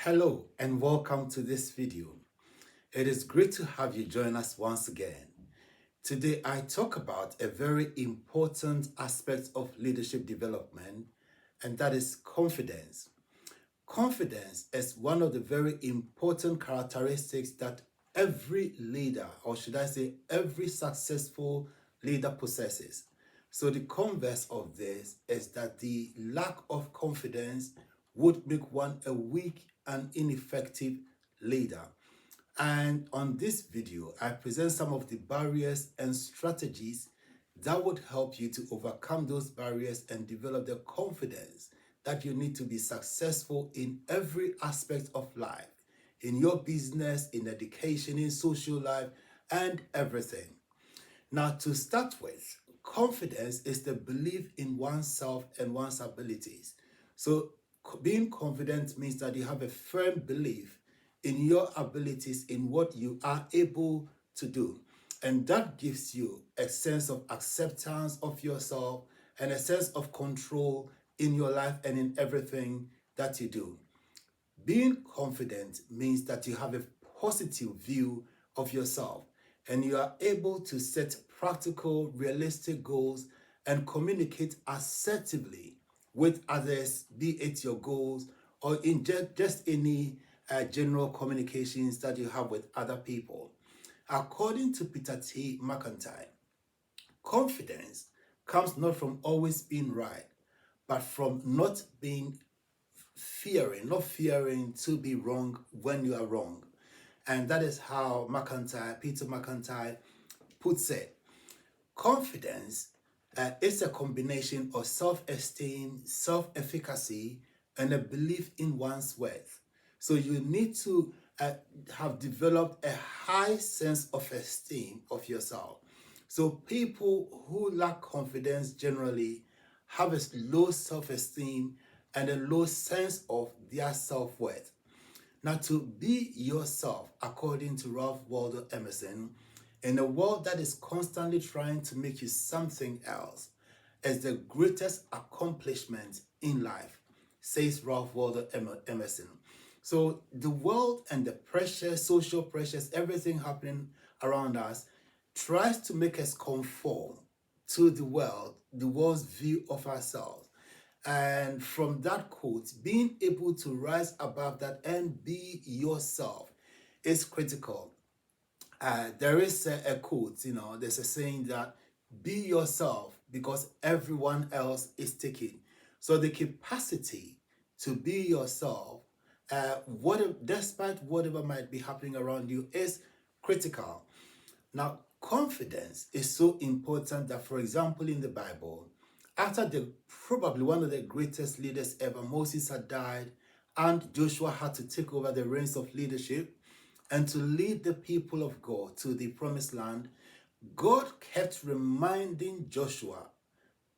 Hello and welcome to this video. It is great to have you join us once again. Today I talk about a very important aspect of leadership development, and that is confidence. Confidence is one of the very important characteristics that every leader, or should I say every successful leader possesses. So the converse of this is that the lack of confidence would make one a weak and ineffective leader. And on this video, I present some of the barriers and strategies that would help you to overcome those barriers and develop the confidence that you need to be successful in every aspect of life, in your business, in education, in social life, and everything. Now, to start with, confidence is the belief in oneself and one's abilities. So, being confident means that you have a firm belief in your abilities, in what you are able to do. And that gives you a sense of acceptance of yourself and a sense of control in your life and in everything that you do. Being confident means that you have a positive view of yourself and you are able to set practical, realistic goals and communicate assertively with others, be it your goals or in just any general communications that you have with other people. According to Peter T. McIntyre, confidence comes not from always being right, but from not fearing to be wrong when you are wrong. And that is how Peter McIntyre puts it. Confidence is a combination of self-esteem, self-efficacy, and a belief in one's worth. So you need to have developed a high sense of esteem of yourself. So people who lack confidence generally have a low self-esteem and a low sense of their self-worth. Now, to be yourself, according to Ralph Waldo Emerson, in a world that is constantly trying to make you something else, is the greatest accomplishment in life, says Ralph Waldo Emerson. So the world and the pressure, social pressures, everything happening around us tries to make us conform to the world's view of ourselves. And from that quote, being able to rise above that and be yourself is critical. There is a quote, there's a saying that be yourself because everyone else is taken. So the capacity to be yourself, despite whatever might be happening around you, is critical. Now, confidence is so important that, for example, in the Bible, after probably one of the greatest leaders ever, Moses had died, and Joshua had to take over the reins of leadership and to lead the people of God to the promised land. God kept reminding Joshua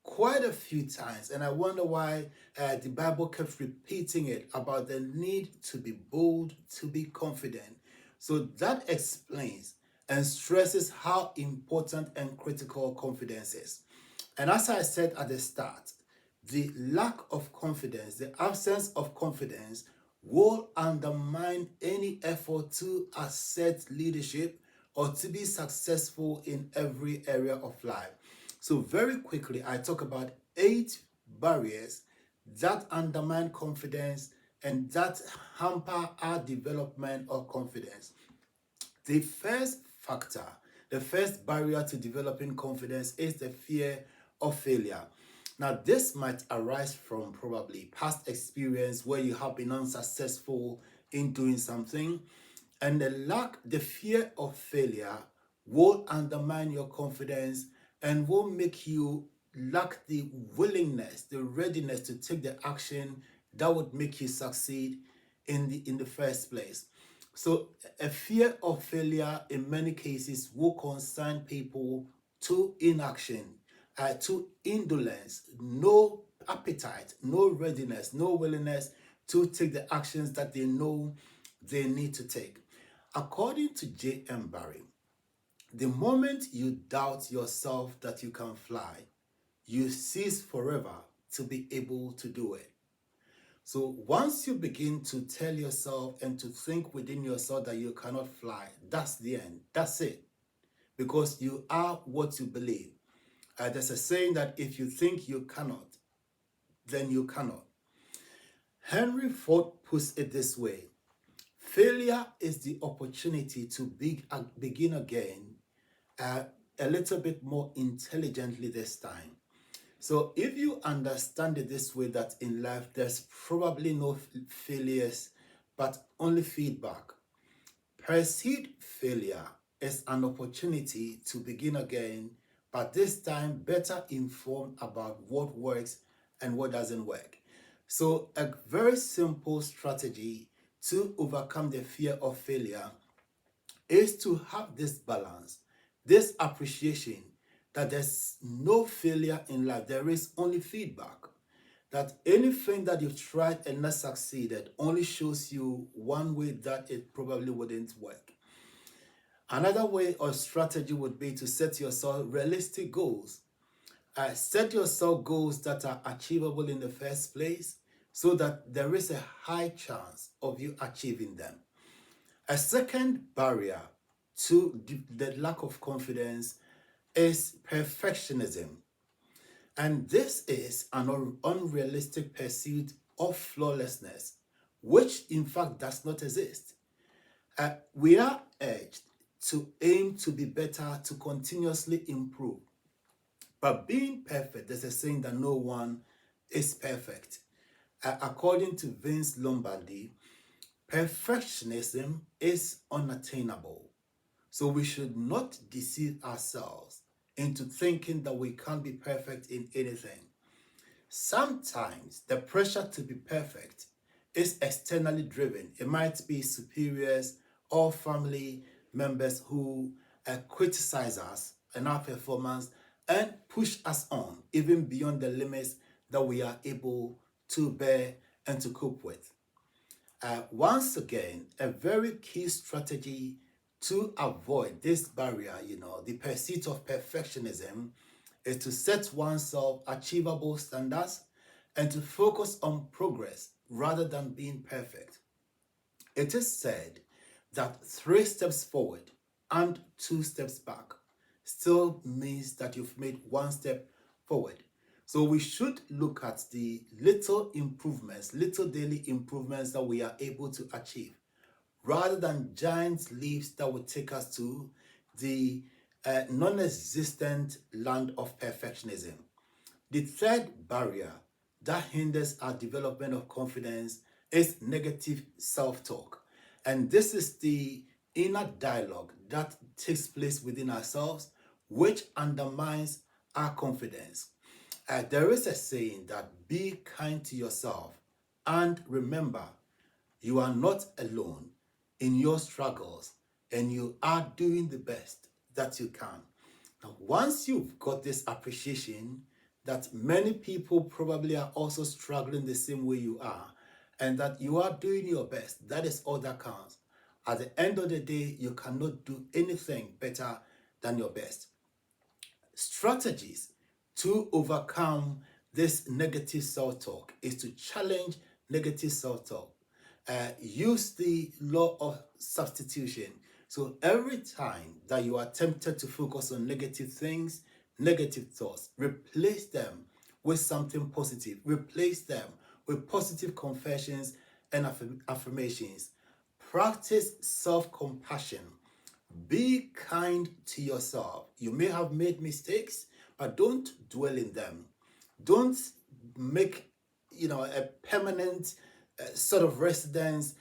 quite a few times, and I wonder why the Bible kept repeating it about the need to be bold, to be confident. So that explains and stresses how important and critical confidence is. And as I said at the start, the lack of confidence, the absence of confidence will undermine any effort to assert leadership or to be successful in every area of life. So very quickly, I talk about 8 barriers that undermine confidence and that hamper our development of confidence. The first factor, the first barrier to developing confidence is the fear of failure. Now, this might arise from probably past experience where you have been unsuccessful in doing something, and the fear of failure will undermine your confidence and will make you lack the willingness, the readiness to take the action that would make you succeed in the first place. So a fear of failure in many cases will consign people to inaction, to indolence, no appetite, no readiness, no willingness to take the actions that they know they need to take. According to J.M. Barrie, the moment you doubt yourself that you can fly, you cease forever to be able to do it. So once you begin to tell yourself and to think within yourself that you cannot fly, that's the end. That's it. Because you are what you believe. There's a saying that if you think you cannot, then you cannot. Henry Ford puts it this way: failure is the opportunity to begin again, uh, a little bit more intelligently this time. So if you understand it this way, that in life there's probably no failures, but only feedback. Perceived failure is an opportunity to begin again, but this time better informed about what works and what doesn't work. So a very simple strategy to overcome the fear of failure is to have this balance, this appreciation that there's no failure in life, there is only feedback. That anything that you've tried and not succeeded only shows you one way that it probably wouldn't work. Another way or strategy would be to set yourself realistic goals. Set yourself goals that are achievable in the first place so that there is a high chance of you achieving them. A second barrier to the lack of confidence is perfectionism. And this is an unrealistic pursuit of flawlessness, which in fact does not exist. We are urged to aim to be better, to continuously improve. But being perfect, there's a saying that no one is perfect. According to Vince Lombardi, perfectionism is unattainable. So we should not deceive ourselves into thinking that we can't be perfect in anything. Sometimes the pressure to be perfect is externally driven. It might be superiors or family members who criticize us and our performance and push us on even beyond the limits that we are able to bear and to cope with. Once again, a very key strategy to avoid this barrier, the pursuit of perfectionism, is to set oneself achievable standards and to focus on progress rather than being perfect. It is said that 3 steps forward and 2 steps back still means that you've made 1 step forward. So we should look at the little improvements, little daily improvements that we are able to achieve, rather than giant leaps that would take us to the non-existent land of perfectionism. The third barrier that hinders our development of confidence is negative self-talk. And this is the inner dialogue that takes place within ourselves, which undermines our confidence. There is a saying that be kind to yourself and remember you are not alone in your struggles and you are doing the best that you can. Now, once you've got this appreciation that many people probably are also struggling the same way you are, and that you are doing your best, that is all that counts. At the end of the day, you cannot do anything better than your best. Strategies to overcome this negative self-talk is to challenge negative self-talk. Use the law of substitution. So every time that you are tempted to focus on negative things, negative thoughts, replace them with something positive. Replace them with positive confessions and affirmations. Practice self-compassion. Be kind to yourself. You may have made mistakes, but don't dwell in them. Don't make, a permanent sort of residence,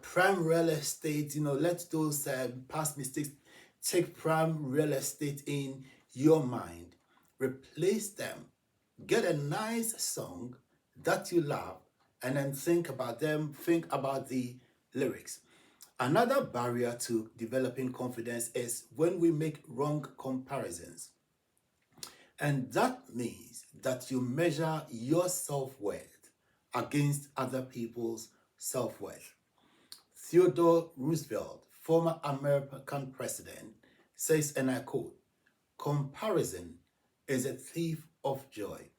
prime real estate. Let those past mistakes take prime real estate in your mind. Replace them. Get a nice song that you love, and then think about them. Think about the lyrics. Another barrier to developing confidence is when we make wrong comparisons. And that means that you measure your self-worth against other people's self-worth. Theodore Roosevelt, former American president, says, and I quote, "Comparison is a thief of joy."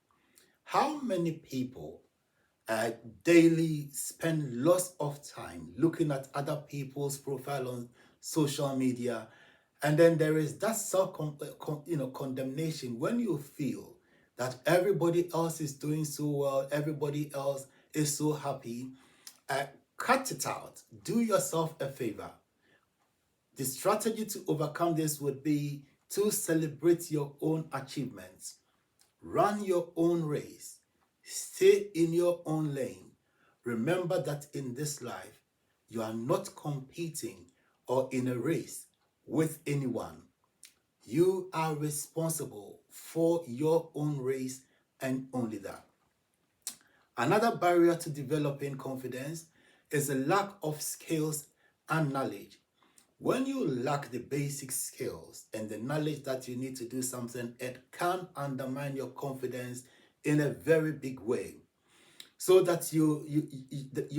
How many people uh, daily spend lots of time looking at other people's profile on social media, and then there is that condemnation when you feel that everybody else is doing so well, everybody else is so happy. uh, Cut it out. Do yourself a favor. The strategy to overcome this would be to celebrate your own achievements. Run your own race. Stay in your own lane. Remember that in this life, you are not competing or in a race with anyone. You are responsible for your own race and only that. Another barrier to developing confidence is a lack of skills and knowledge. When you lack the basic skills and the knowledge that you need to do something, it can undermine your confidence in a very big way. So that you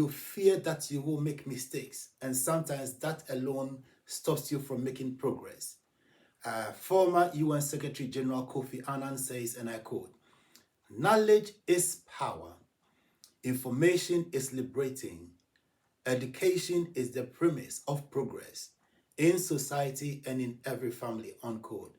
fear that you will make mistakes, and sometimes that alone stops you from making progress. Former UN Secretary General Kofi Annan says, and I quote, "Knowledge is power, information is liberating, education is the premise of progress in society and in every family," unquote.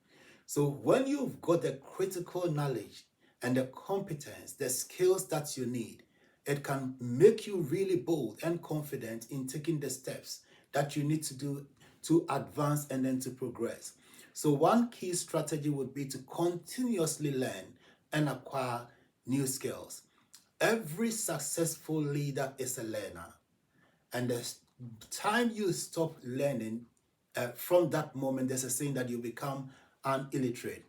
So when you've got the critical knowledge and the competence, the skills that you need, it can make you really bold and confident in taking the steps that you need to do to advance and then to progress. So one key strategy would be to continuously learn and acquire new skills. Every successful leader is a learner. And the time you stop learning, from that moment, there's a saying that you become an illiterate.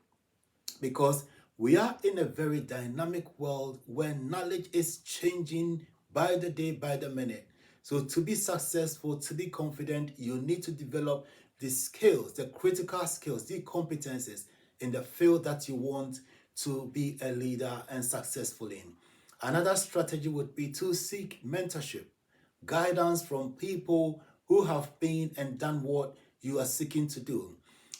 Because we are in a very dynamic world where knowledge is changing by the day, by the minute. So to be successful, to be confident, you need to develop the skills, the critical skills, the competencies in the field that you want to be a leader and successful in. Another strategy would be to seek mentorship, guidance from people who have been and done what you are seeking to do.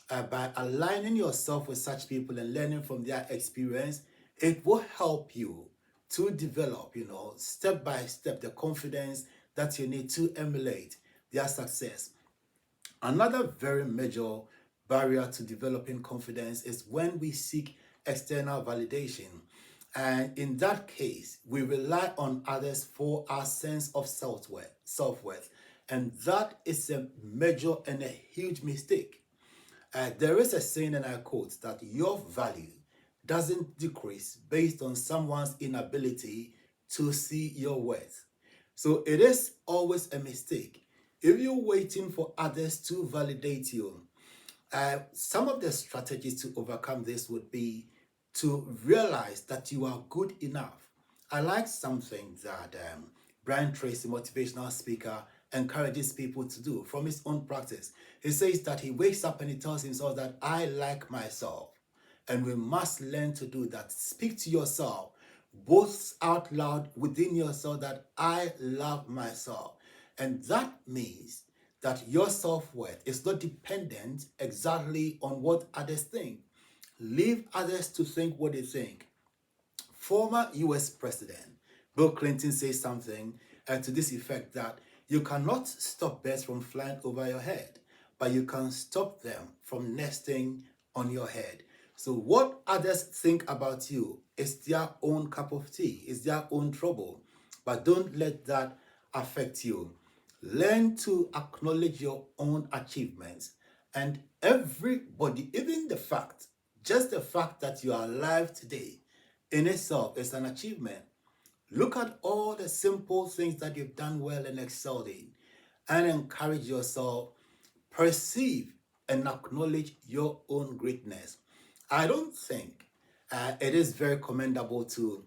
By aligning yourself with such people and learning from their experience, it will help you to develop, step by step, the confidence that you need to emulate their success. Another very major barrier to developing confidence is when we seek external validation. And in that case, we rely on others for our sense of self-worth. And that is a major and a huge mistake. There is a saying, and I quote, that your value doesn't decrease based on someone's inability to see your worth. So it is always a mistake. If you're waiting for others to validate you, some of the strategies to overcome this would be to realize that you are good enough. I like something that Brian Tracy, motivational speaker, encourages people to do from his own practice. He says that he wakes up and he tells himself that I like myself. And we must learn to do that. Speak to yourself, both out loud within yourself, that I love myself. And that means that your self-worth is not dependent exactly on what others think. Leave others to think what they think. Former US President Bill Clinton says something to this effect, that you cannot stop birds from flying over your head, but you can stop them from nesting on your head. So what others think about you is their own cup of tea, is their own trouble, but don't let that affect you. Learn to acknowledge your own achievements, and everybody, even just the fact that you are alive today in itself is an achievement. Look at all the simple things that you've done well and excelled in, and encourage yourself. Perceive and acknowledge your own greatness. I don't think it is very commendable to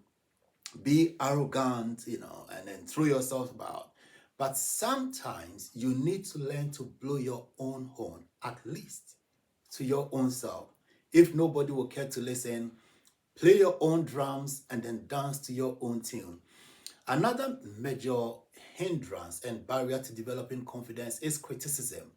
be arrogant, and then throw yourself about. But sometimes you need to learn to blow your own horn, at least to your own self. If nobody will care to listen, play your own drums and then dance to your own tune. Another major hindrance and barrier to developing confidence is criticism.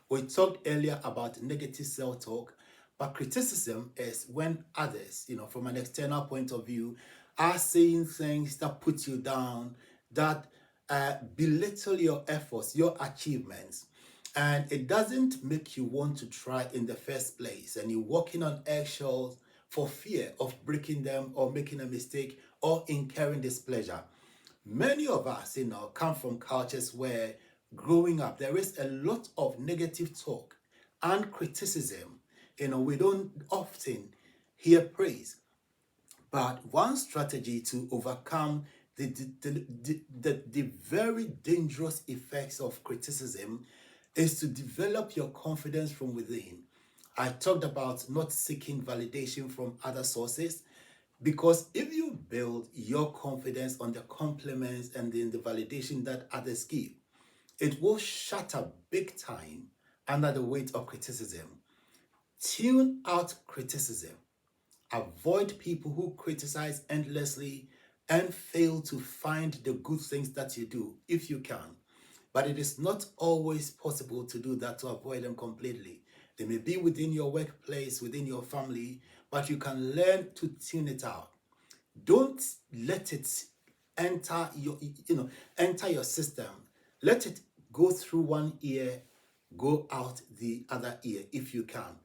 We talked earlier about negative self-talk, but criticism is when others, from an external point of view, are saying things that put you down, that belittle your efforts, your achievements, and it doesn't make you want to try in the first place, and you're walking on eggshells for fear of breaking them or making a mistake or incurring displeasure. Many of us, come from cultures where growing up there is a lot of negative talk and criticism. We don't often hear praise. But one strategy to overcome the very dangerous effects of criticism is to develop your confidence from within. I talked about not seeking validation from other sources, because if you build your confidence on the compliments and the validation that others give, it will shatter big time under the weight of criticism. Tune out criticism. Avoid people who criticize endlessly and fail to find the good things that you do if you can. But it is not always possible to do that, to avoid them completely. They may be within your workplace, within your family, but you can learn to tune it out. Don't let it enter enter your system. Let it go through one ear, go out the other ear if you can.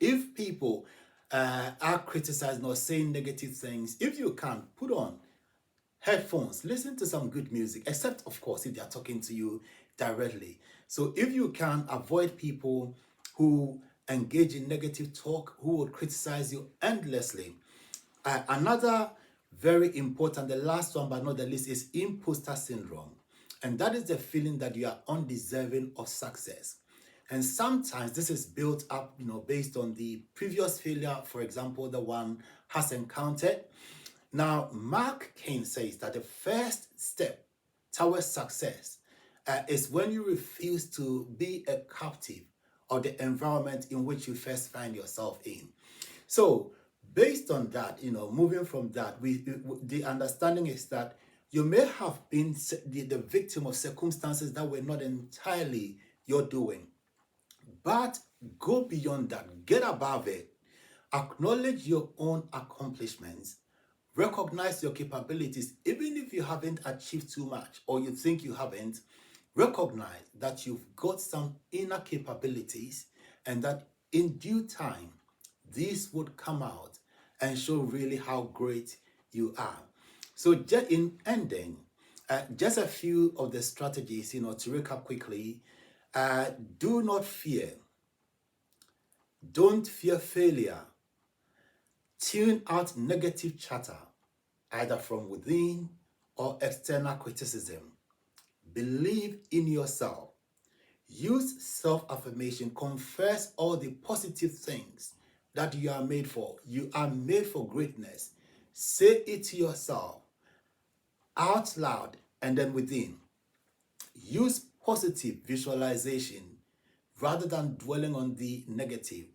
If people are criticizing or saying negative things, if you can, put on headphones, listen to some good music, except of course if they are talking to you directly. So if you can, avoid people who engage in negative talk, who will criticize you endlessly. Another very important, the last one but not the least, is imposter syndrome. And that is the feeling that you are undeserving of success. And sometimes this is built up, based on the previous failure, for example, the one has encountered. Now, Mark Kane says that the first step towards success is when you refuse to be a captive of the environment in which you first find yourself in. So, based on that, moving from that, the understanding is that you may have been the victim of circumstances that were not entirely your doing. But go beyond that, get above it, acknowledge your own accomplishments, recognize your capabilities, even if you haven't achieved too much or you think you haven't. Recognize that you've got some inner capabilities and that in due time, these would come out and show really how great you are. So, in ending, just a few of the strategies, to recap quickly. Do not fear. Don't fear failure. Tune out negative chatter, either from within or external criticism. Believe in yourself. Use self-affirmation. Confess all the positive things that you are made for. You are made for greatness. Say it to yourself out loud and then within. Use positive visualization rather than dwelling on the negative.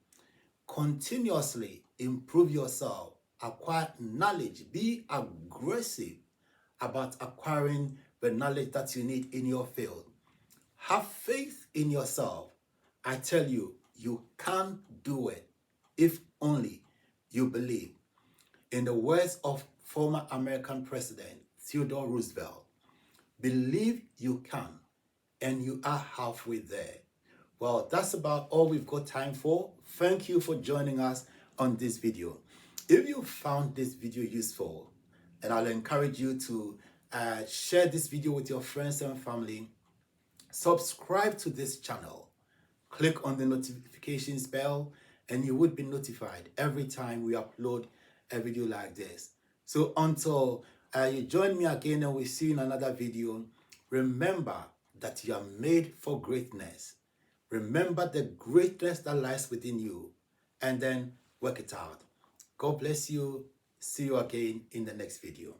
Continuously improve yourself. Acquire knowledge. Be aggressive about acquiring the knowledge that you need in your field. Have faith in yourself. I tell you, you can do it if only you believe. In the words of former American President Theodore Roosevelt, believe you can, and you are halfway there. Well, that's about all we've got time for. Thank you for joining us on this video. If you found this video useful, and I'll encourage you to share this video with your friends and family, subscribe to this channel, click on the notifications bell, and you would be notified every time we upload a video like this. So until you join me again and we see you in another video, remember that you are made for greatness. Remember the greatness that lies within you, and then work it out. God bless you. See you again in the next video.